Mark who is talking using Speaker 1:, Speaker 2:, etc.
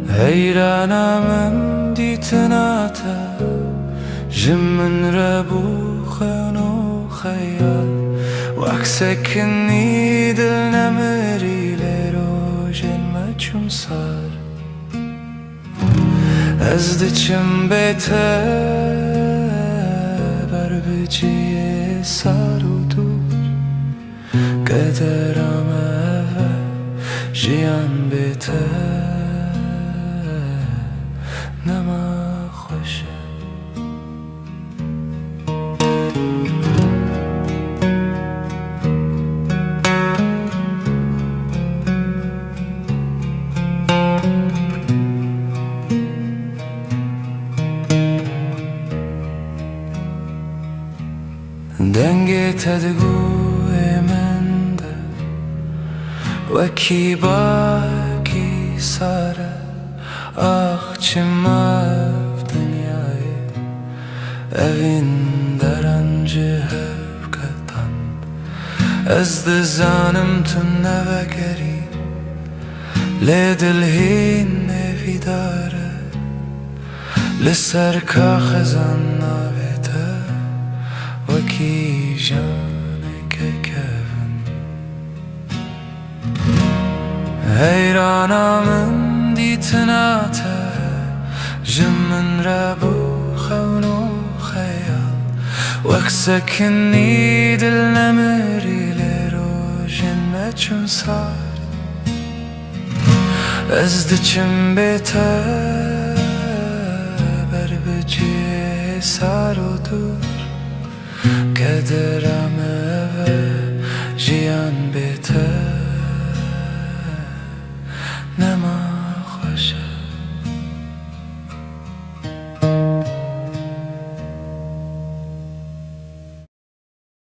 Speaker 1: حیرانم دیتناتا جمن ربو خانو خیال وعكسك اني دل نمري لروجن ما چون صار از دچم بيته بر بجي صار و دور قدرم جيان بيته نما خوشه دنگ تدگوی من ده وکی باکی ساره آخ چه مف دنیای اوین درنجه هف کتن از دزانم تو نوگری لیدل هین نوی داره لسر کا خزان ناویته وکی جانه که کفن حیرانم دیتناته جمن ربو خونو خیال وعكسك اني دل نمري لروجن ما چون صار از دچم بيته بر بجي صار و دور قدرم جيان بيته نما